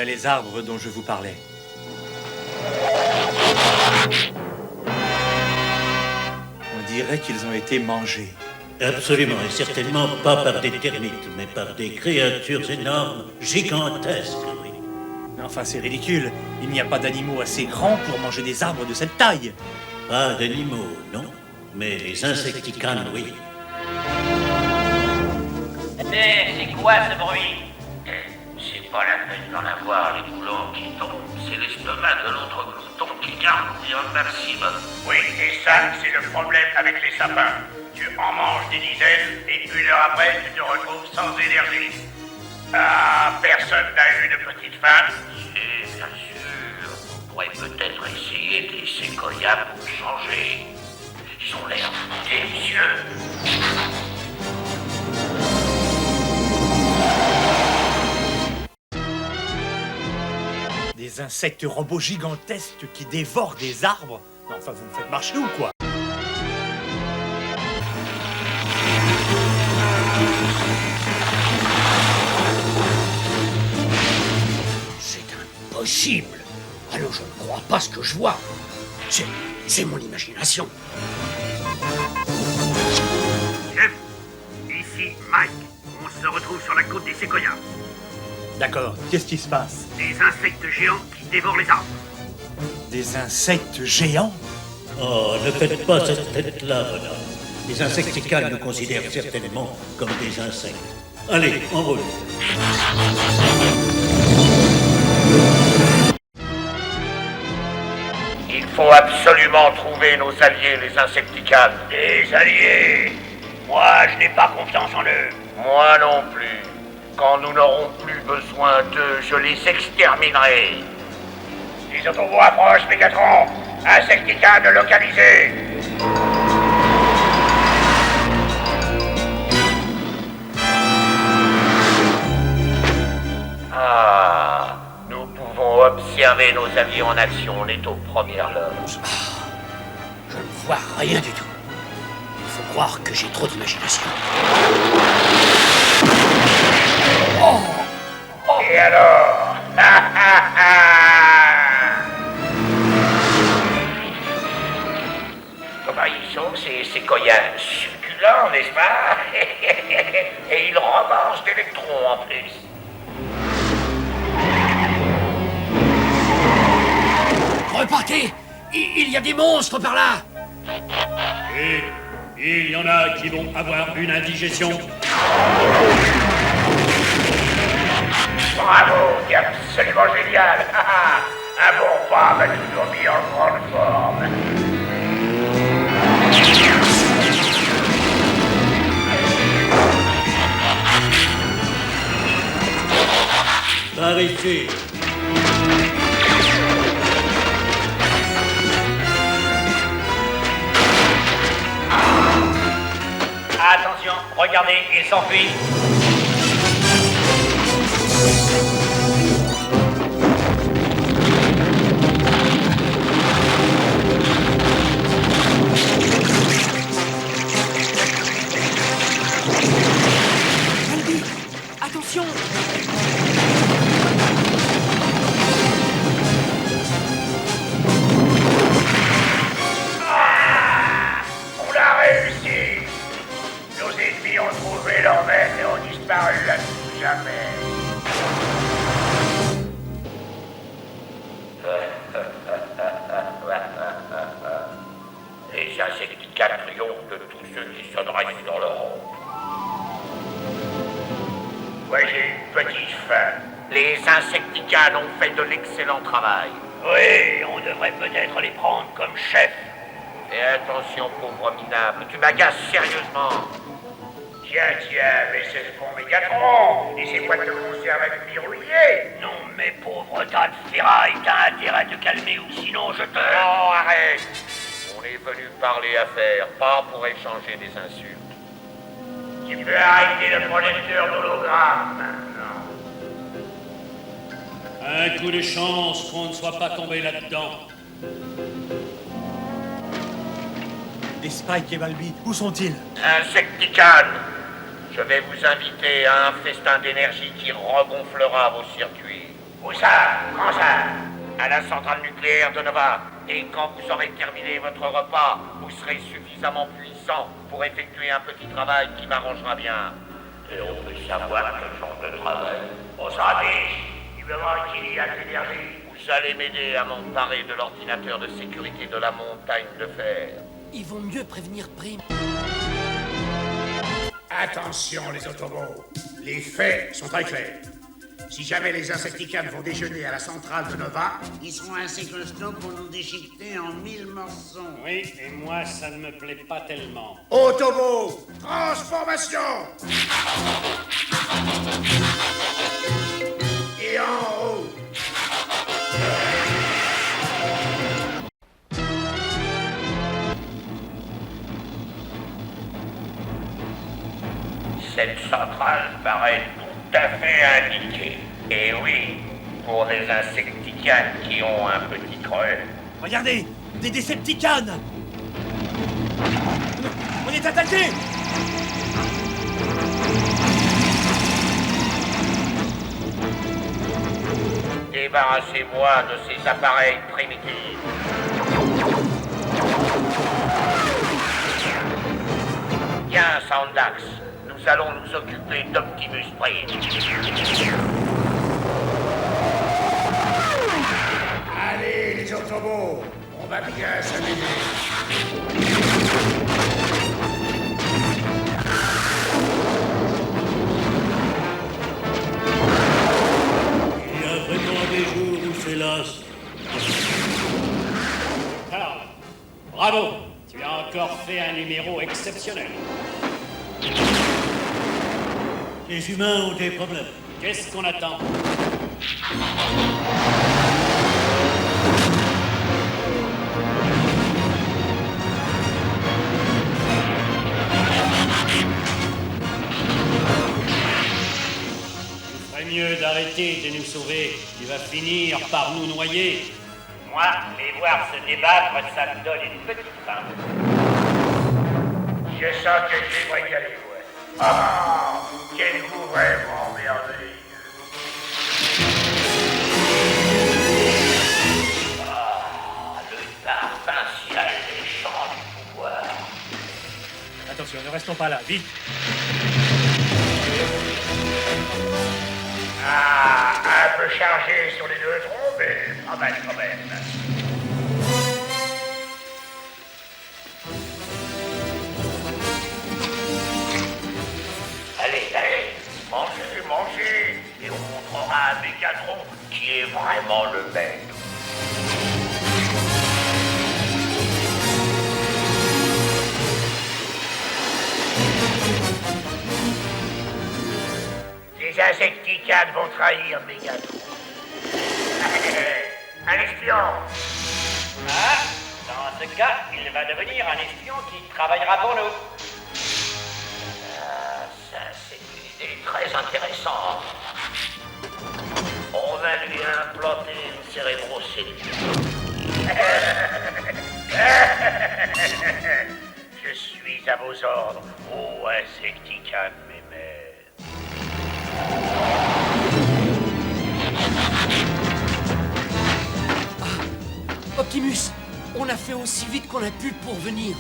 Voilà les arbres dont je vous parlais. On dirait qu'ils ont été mangés. Absolument, et certainement pas par des termites, mais par des créatures énormes, gigantesques, oui. Enfin, c'est ridicule. Il n'y a pas d'animaux assez grands pour manger des arbres de cette taille. Pas d'animaux, non. Mais les insecticanes, oui. C'est quoi ce bruit? C'est pas la peine d'en avoir, les boulons qui tombent. C'est l'estomac de l'autre glouton qui garde un maximum. Oui, et ça, c'est le problème avec les sapins. Tu en manges des dizaines, et 1 heure après, tu te retrouves sans énergie. Ah, personne n'a eu de petite faim? Si, bien sûr. On pourrait peut-être essayer des séquoias pour changer. Ils ont l'air délicieux. Des insectes robots gigantesques qui dévorent des arbres. Non, enfin, vous me faites marcher ou quoi? C'est impossible. Alors je ne crois pas ce que je vois. C'est mon imagination. Chef, ici Mike. On se retrouve sur la côte des séquoias. D'accord, qu'est-ce qui se passe? Des insectes géants qui dévorent les arbres. Des insectes géants? Oh, ne faites pas cette tête-là, bonhomme. Les insecticanes nous considèrent certainement comme des insectes. Allez, en route. Il faut absolument trouver nos alliés, les insecticanes. Des alliés. Moi, je n'ai pas confiance en eux. Moi non plus. Quand nous n'aurons plus besoin d'eux, je les exterminerai. Les autobots approchent, Mégatron. Insecticane localisé. Ah, nous pouvons observer nos alliés en action. On est aux premières loges. Je ne vois rien du tout. Il faut croire que j'ai trop d'imagination. Et alors? Comment ils sont, ces séquoias succulents, n'est-ce pas? Et ils ramassent d'électrons en plus. Repartez! Il y a des monstres par là! Et il y en a qui vont avoir une indigestion. Bravo, c'est absolument génial. Un bon pas m'a toujours mis en grande forme. Par ici. Attention, regardez, il s'enfuit. Albi! Attention! On a réussi. Nos ennemis ont trouvé leur maître et ont disparu à tout jamais. Les insecticanes triomphent de tous ceux qui se dressent dans leur ombre. Moi, j'ai une petite faim. Les insecticanes ont fait de l'excellent travail. Oui, on devrait peut-être les prendre comme chefs. Et attention, pauvre minable, tu m'agaces sérieusement. Tiens, mais c'est le bon Mégatron. Et ces boîtes de conserve avec mirouillé. Non, mais pauvre tas de ferraille, t'as intérêt à te calmer ou sinon je te... Non, arrête. On est venu parler affaires, pas pour échanger des insultes. Tu peux arrêter le projecteur d'hologramme. Un coup de chance qu'on ne soit pas tombé là-dedans. Et Spike et Balbi, où sont-ils? Insecticane, je vais vous inviter à un festin d'énergie qui regonflera vos circuits. Où ça? Quand ça? À la centrale nucléaire de Nova. Et quand vous aurez terminé votre repas, vous serez suffisamment puissant pour effectuer un petit travail qui m'arrangera bien. Et on peut savoir quel genre de travail. On sera riche, du moment qu'il y a de l'énergie. Vous allez m'aider à m'emparer de l'ordinateur de sécurité de la montagne de fer. Il vaut mieux prévenir Prime. Attention les Autobots, les faits sont très clairs. Si jamais les Insecticans vont déjeuner à la centrale de Nova, ils seront assez costauds pour nous déchiqueter en 1000 morceaux. Oui, et moi, ça ne me plaît pas tellement. Autobots, transformation! Et en haut! Cette centrale paraît tout à fait indiquée. Et oui, pour des Insecticans qui ont un petit creux. Regardez, des Decepticons. On est attaqué. Débarrassez-moi de ces appareils primitifs. Bien, Soundax. Nous allons nous occuper d'Optimus Prime. Allez les Autobots, on va bien s'amuser. Il y a vraiment des jours où c'est las. Karl, bravo! Tu as encore fait un numéro exceptionnel. Les humains ont des problèmes. Qu'est-ce qu'on attend? Il ferait mieux d'arrêter de nous sauver. Tu vas finir par nous noyer. Moi, les voir se débattre, ça me donne une petite faim. Je sens que je vais y aller, ouais. Ah, quel goût vraiment merveilleux. Le parfum si alléchant du pouvoir. Attention, ne restons pas là, vite. Ah, un peu chargé sur les neutrons, mais pas mal quand même. Allez, mangez, mangez, et on montrera à Mégatron qui est vraiment le maître. Les Insecticans vont trahir Mégatron. Un espion. Ah, dans ce cas, il va devenir un espion qui travaillera pour nous. Ah, ça, c'est une idée très intéressante. On va lui implanter une cérébro-cellule. Je suis à vos ordres, ô Insecticans, mes maîtres. Optimus, on a fait aussi vite qu'on a pu pour venir.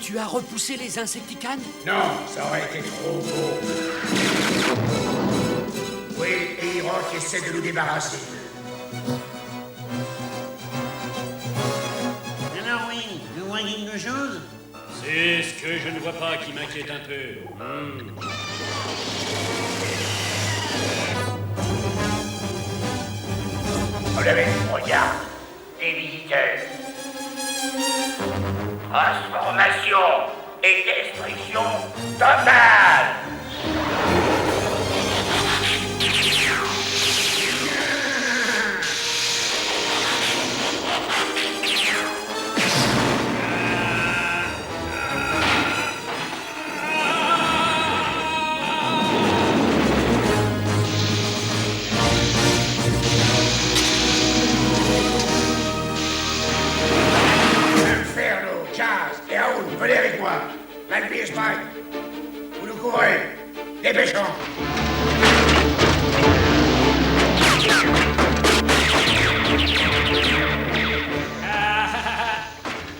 Tu as repoussé les Insecticans? Non, ça aurait été trop beau. Oui, et Hiroc essaie de nous débarrasser. Alors oui, nous voyons quelque chose? C'est ce que je ne vois pas qui m'inquiète un peu. Vous l'avez vu, regarde. Des visiteurs. Transformation et destruction totale. Inferno, Chaz et Raoul, venez avec moi. L'Alpi Spike. Vous nous courez. Dépêchons.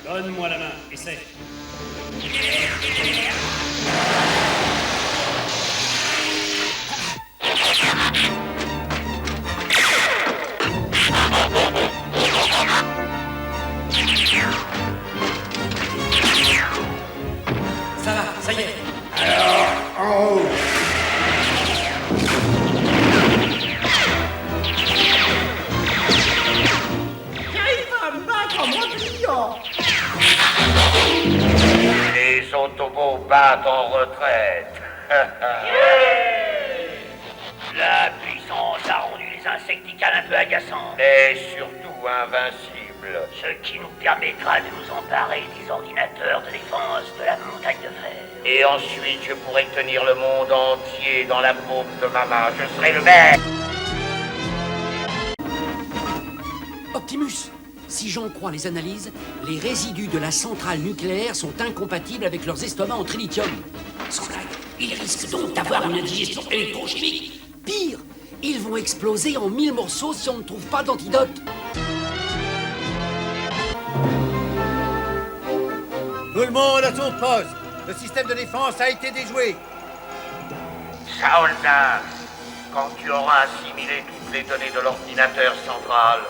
Donne-moi la main, essaie. Ça va, ça y est. En haut. Les autobots battent en retraite. La puissance a rendu les insecticales un peu agaçants. Et surtout invincibles. Ce qui nous permettra de nous emparer des ordinateurs de défense de la montagne de fer. Et ensuite, je pourrai tenir le monde entier dans la paume de ma main. Je serai le maître. Optimus, si j'en crois les analyses, les résidus de la centrale nucléaire sont incompatibles avec leurs estomacs en trilithium. Sans blague, ils risquent donc d'avoir une indigestion électrochimique. Pire, ils vont exploser en 1000 morceaux si on ne trouve pas d'antidote. Tout le monde à son poste. Le système de défense a été déjoué. Saolnas, quand tu auras assimilé toutes les données de l'ordinateur central,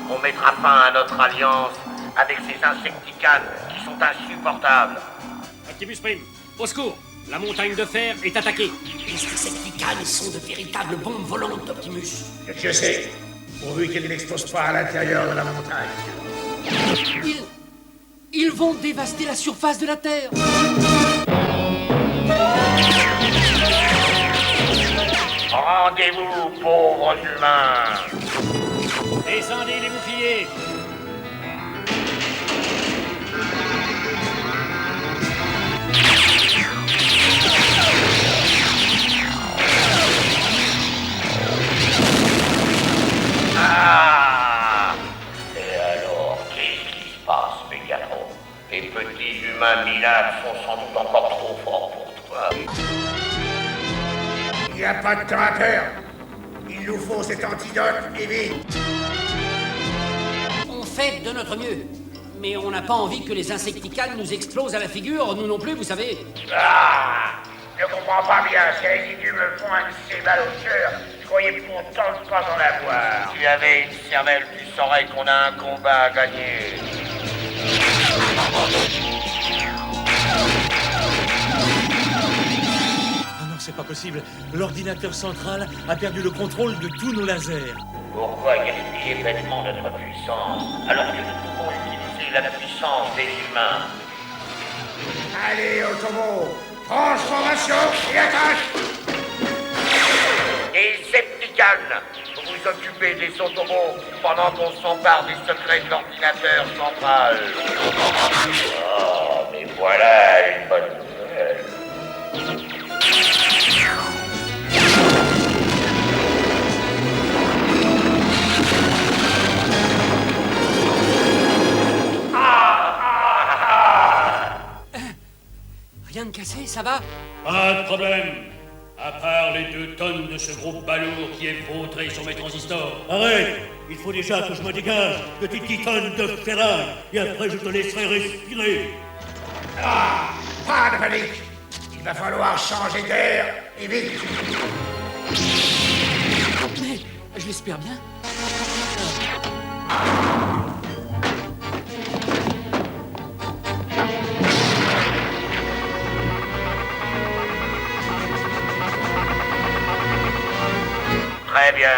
on mettra fin à notre alliance avec ces insecticanes qui sont insupportables. Optimus Prime, au secours. La montagne de fer est attaquée. Les insecticanes sont de véritables bombes volantes, Optimus. Je sais, pourvu qu'ils n'explosent pas à l'intérieur de la montagne. Ils vont dévaster la surface de la Terre. Rendez-vous, pauvres humains. Descendez les boucliers. Ah! Et alors, qu'est-ce qui se passe, Mégatron? Les petits humains minables sont sans doute encore trop forts pour toi. Il n'y a pas de temps à perdre. Il nous faut cet antidote et vite. On fait de notre mieux. Mais on n'a pas envie que les insecticales nous explosent à la figure, nous non plus, vous savez. Ah! Je comprends pas bien. Ces résidus me font un de ces balles au cœur. Je croyais pourtant ne pas en avoir. Si tu avais une cervelle, tu saurais qu'on a un combat à gagner. Ah non, c'est pas possible. L'ordinateur central a perdu le contrôle de tous nos lasers. Pourquoi gaspiller bêtement notre puissance, alors que nous pouvons utiliser la puissance des humains? Allez, Automo, transformation et attaque. Decepticans, vous vous occupez des autobots pendant qu'on s'empare des secrets de l'ordinateur central. Oh, mais voilà une bonne nouvelle. Rien de cassé, ça va? Pas de problème. À part les 2 tonnes de ce gros balourd qui est vautré sur mes transistors. Arrête! Il faut déjà que je me dégage, petite tonne de ferraille, et après je te laisserai respirer. Ah, pas de panique. Il va falloir changer d'air et vite. Mais je l'espère bien. Très bien.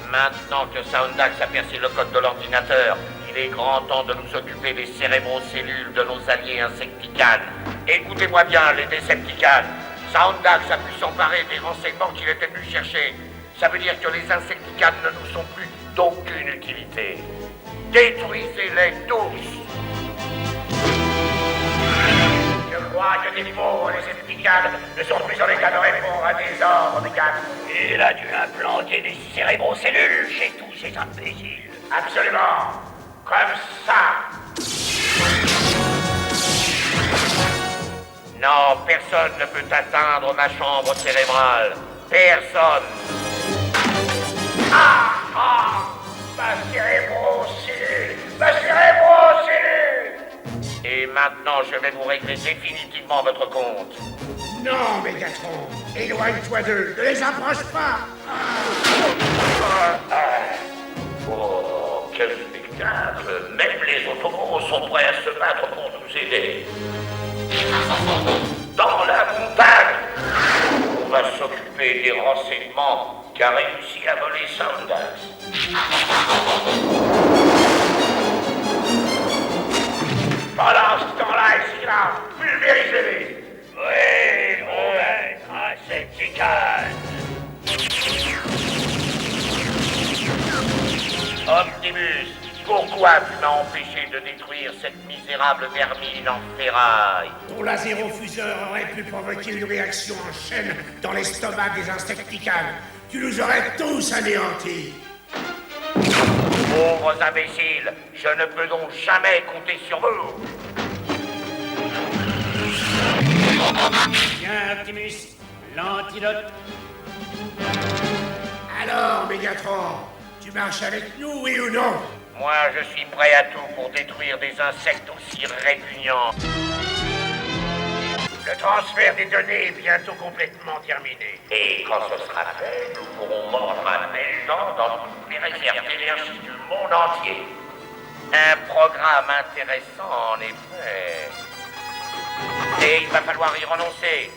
Maintenant que Soundax a percé le code de l'ordinateur, il est grand temps de nous occuper des cérébrocellules de nos alliés insecticanes. Écoutez-moi bien, les Decepticans. Soundax a pu s'emparer des renseignements qu'il était venu chercher. Ça veut dire que les insecticanes ne nous sont plus d'aucune utilité. Détruisez-les tous. Je crois que des pauvres Decepticans ne sont plus en état de répondre à des ordres, Mégatron. Il a dû implanter des cérébrocellules chez tous ces imbéciles. Absolument. Comme ça. Non, personne ne peut atteindre ma chambre cérébrale. Personne. Ma cérébrocellule! Ma cérébrocellule! Et maintenant, je vais vous régler définitivement votre compte. Non, Mégatron, éloigne-toi d'eux, ne les approche pas. Oh, quel spectacle! Même les Autobots sont prêts à se battre pour nous aider. Dans la montagne, on va s'occuper des renseignements qu'a réussi à voler Soundax. Pendant ce temps-là, ici, là, pulvérisez-les! Oui, ouais, Insecticons! Optimus, pourquoi tu m'as empêché de détruire cette misérable vermine en ferraille? Ton lasérofuseur aurait pu provoquer une réaction en chaîne dans l'estomac des Insecticons. Tu nous aurais tous anéantis. Pauvres imbéciles, je ne peux donc jamais compter sur vous. Tiens, Optimus, l'antidote. Alors, Mégatron, tu marches avec nous, oui ou non? Moi, je suis prêt à tout pour détruire des insectes aussi répugnants. Le transfert des données est bientôt complètement terminé. Et quand ce sera fait, nous pourrons mordre à belles dents dans toutes les réserves d'énergie du monde entier. Un programme intéressant, en effet. Et il va falloir y renoncer.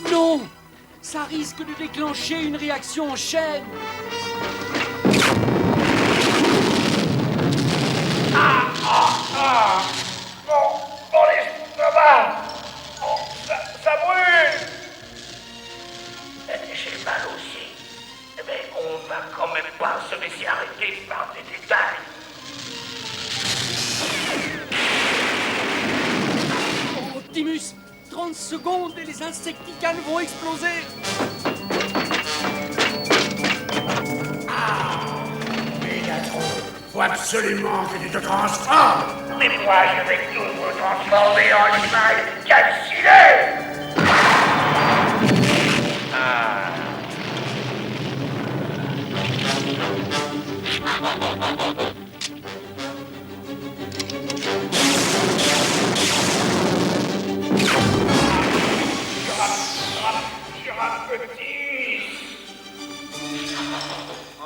Non! Ça risque de déclencher une réaction en chaîne. Mon estomac! Ça brûle! J'ai mal aussi. Mais on va quand même pas se laisser arrêter par des détails. Optimus, 30 secondes et les Insecticons vont exploser. Mégatron, faut absolument que tu te transformes. Mais moi, je vais tous vous transformer en animal calciné!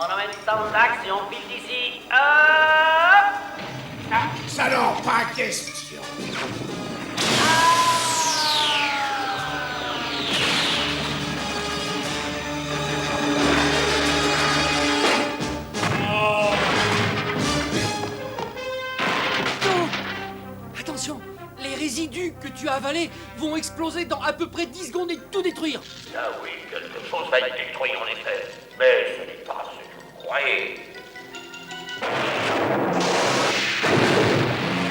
On emmène Soundax et on file d'ici. Hop! Ça n'en pas question. Non! Attention, les résidus que tu as avalés vont exploser dans à peu près 10 secondes et tout détruire. Ah oui, quelque chose va être détruit en effet. Mais ce n'est pas ce que vous croyez.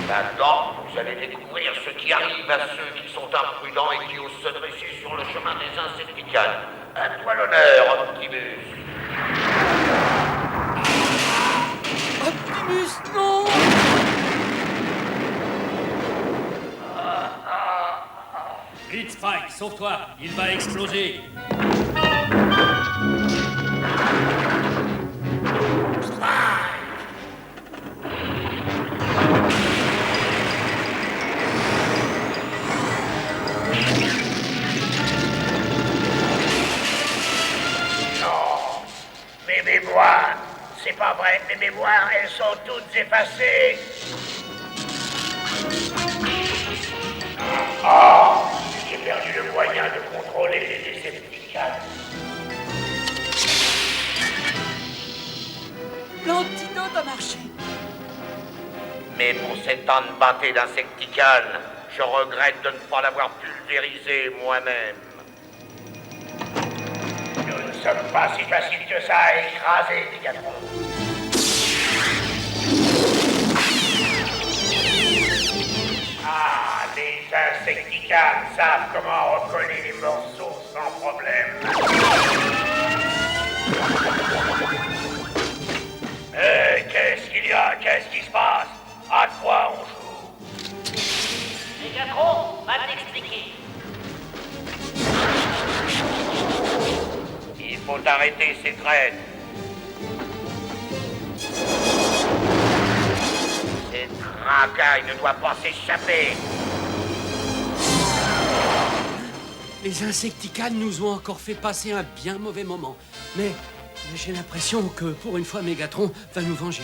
Maintenant, vous allez découvrir ce qui arrive à ceux qui sont imprudents et qui osent se dresser sur le chemin des Insecticons. À toi l'honneur, Optimus. Optimus, non! Blitzpike, sauve-toi, il va exploser. Mes mémoires, c'est pas vrai, mes mémoires, elles sont toutes effacées. J'ai perdu le moyen de contrôler les Decepticons. L'antidote a marché. Mais pour cette âne bâtée d'Insecticons, je regrette de ne pas l'avoir pulvérisé moi-même. Nous ne sommes pas si faciles que ça à écraser, Mégatron. Les Insecticons savent comment recoller les morceaux sans problème. Qu'est-ce qu'il y a? Qu'est-ce qui se passe? À quoi on joue? Mégatron va t'expliquer. faut arrêter ces traîtres. Ces racailles ne doivent pas s'échapper. Les Insecticals nous ont encore fait passer un bien mauvais moment. Mais j'ai l'impression que, pour une fois, Mégatron va nous venger.